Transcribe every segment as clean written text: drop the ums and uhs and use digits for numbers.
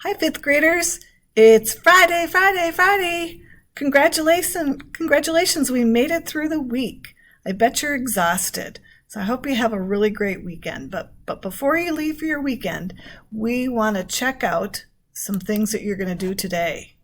Hi, fifth graders. It's Friday, Friday, Friday. Congratulations, we made it through the week. I bet you're exhausted. So I hope you have a really great weekend. But before you leave for your weekend, we want to check out some things that you're going to do today.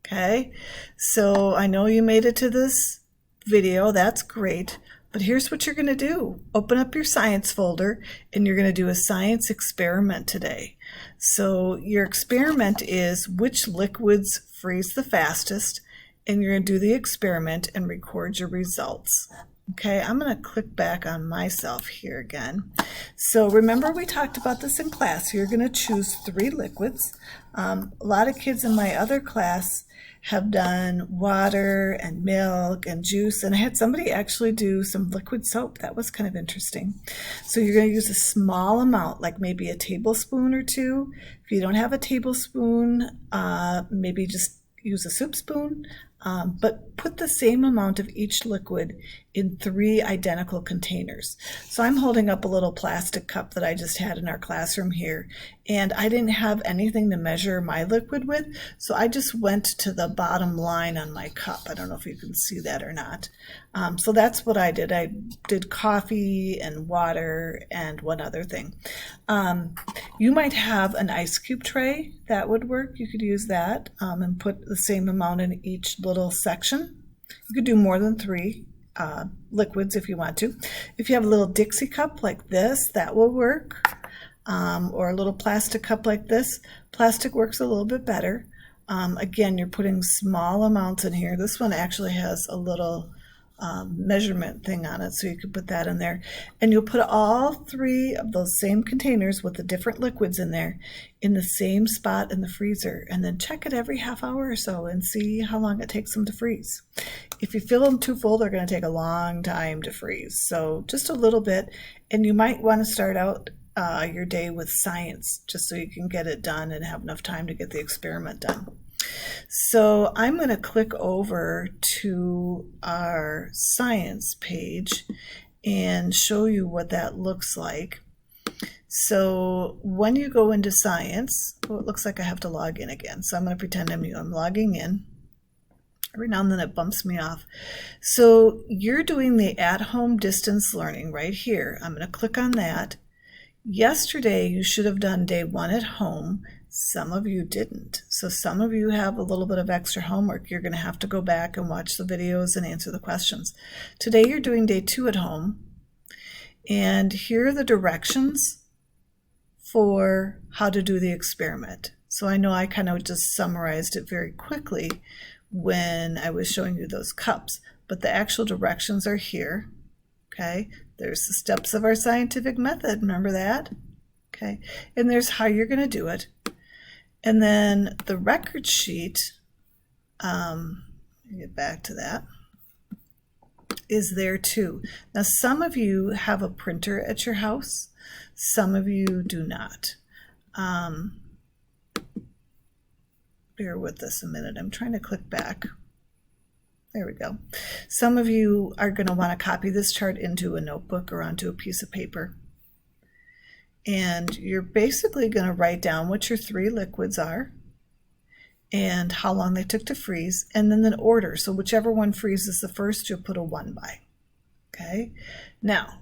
Okay? So I know you made it to this video. That's great. But here's what you're going to do. Open up your science folder and you're going to do a science experiment today. So your experiment is which liquids freeze the fastest, and you're going to do the experiment and record your results. Okay, I'm going to click back on myself here again. So remember we talked about this in class. You're going to choose 3 liquids. A lot of kids in my other class have done water and milk and juice, and I had somebody actually do some liquid soap. That was kind of interesting. So you're going to use a small amount, like maybe a tablespoon or 2. If you don't have a tablespoon, maybe just use a soup spoon, but put the same amount of each liquid in 3 identical containers. So I'm holding up a little plastic cup that I just had in our classroom here, and I didn't have anything to measure my liquid with, so I just went to the bottom line on my cup. I don't know if you can see that or not. So that's what I did. I did coffee and water and one other thing. You might have an ice cube tray. That would work. You could use that and put the same amount in each little section. You could do more than 3 liquids if you want to. If you have a little Dixie cup like this, that will work. Or a little plastic cup like this. Plastic works a little bit better. Again, you're putting small amounts in here. This one actually has a little measurement thing on it, so you could put that in there. And you'll put all 3 of those same containers with the different liquids in there in the same spot in the freezer, and then check it every half hour or so and see how long it takes them to freeze. If you fill them too full, they're going to take a long time to freeze. So just a little bit, and you might want to start out your day with science just so you can get it done and have enough time to get the experiment done. So I'm going to click over to our science page and show you what that looks like. So when you go into science, it looks like I have to log in again. So I'm going to pretend I'm logging in. Every now and then it bumps me off. So you're doing the at-home distance learning right here. I'm going to click on that. Yesterday you should have done day 1 at home. Some of you didn't. So some of you have a little bit of extra homework. You're going to have to go back and watch the videos and answer the questions. Today you're doing day 2 at home. And here are the directions for how to do the experiment. So I know I kind of just summarized it very quickly when I was showing you those cups, but the actual directions are here. Okay, there's the steps of our scientific method. Remember that? Okay, and there's how you're going to do it. And then the record sheet, let me get back to that, is there too. Now some of you have a printer at your house, some of you do not. Bear with us a minute. I'm trying to click back. There we go. Some of you are going to want to copy this chart into a notebook or onto a piece of paper. And you're basically going to write down what your 3 liquids are and how long they took to freeze, and then the order. So whichever one freezes the first, you'll put a 1 by. Okay? Now,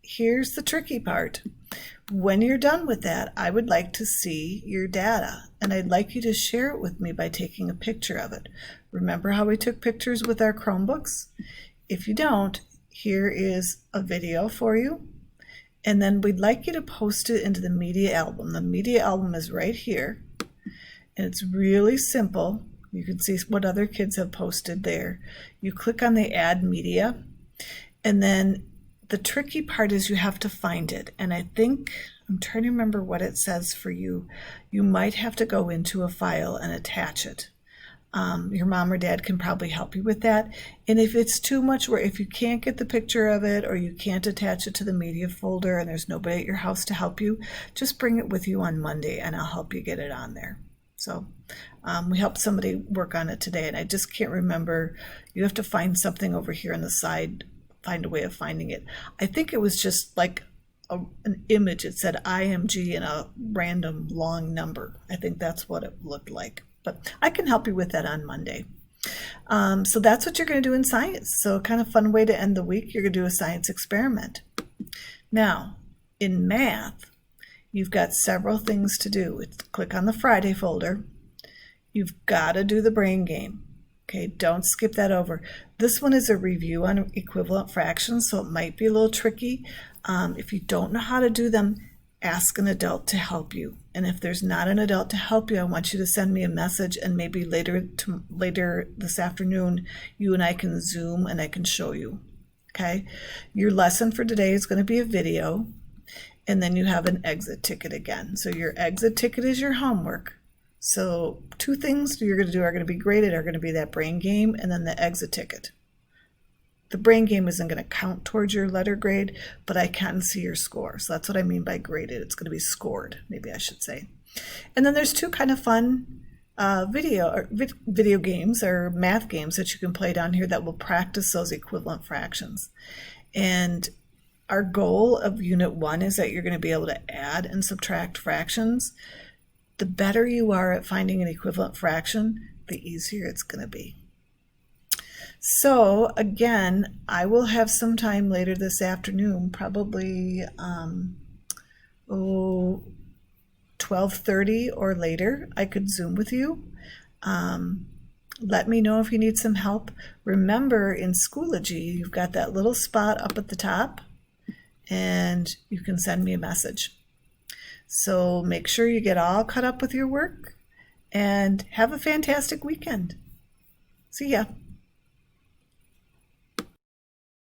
here's the tricky part. When you're done with that, I would like to see your data, and I'd like you to share it with me by taking a picture of it. Remember how we took pictures with our Chromebooks? If you don't, here is a video for you. And then we'd like you to post it into the media album. The media album is right here, and it's really simple. You can see what other kids have posted there. You click on the add media, and then the tricky part is you have to find it. And I think, I'm trying to remember what it says for you. You might have to go into a file and attach it. Your mom or dad can probably help you with that. And if it's too much, or if you can't get the picture of it, or you can't attach it to the media folder and there's nobody at your house to help you, just bring it with you on Monday and I'll help you get it on there. So we helped somebody work on it today, and I just can't remember. You have to find something over here on the side, find a way of finding it. I think it was just like an image. It said IMG and a random long number. I think that's what it looked like. But I can help you with that on Monday. So that's what you're going to do in science. So kind of fun way to end the week. You're going to do a science experiment. Now, in math, you've got several things to do. Click on the Friday folder. You've got to do the brain game. Okay, don't skip that over. This one is a review on equivalent fractions, so it might be a little tricky. If you don't know how to do them, ask an adult to help you. And if there's not an adult to help you, I want you to send me a message, and maybe later this afternoon, you and I can Zoom and I can show you. Okay, your lesson for today is going to be a video, and then you have an exit ticket again. So your exit ticket is your homework. So 2 things you're going to do are going to be graded, are going to be that brain game and then the exit ticket. The brain game isn't going to count towards your letter grade, but I can see your score. So that's what I mean by graded. It's going to be scored, maybe I should say. And then there's 2 kind of fun video games or math games that you can play down here that will practice those equivalent fractions. And our goal of Unit 1 is that you're going to be able to add and subtract fractions. The better you are at finding an equivalent fraction, the easier it's going to be. So again, I will have some time later this afternoon, probably 12:30 or later. I could Zoom with you. Let me know if you need some help. Remember, in Schoology, you've got that little spot up at the top, and you can send me a message. So make sure you get all caught up with your work, and have a fantastic weekend. See ya.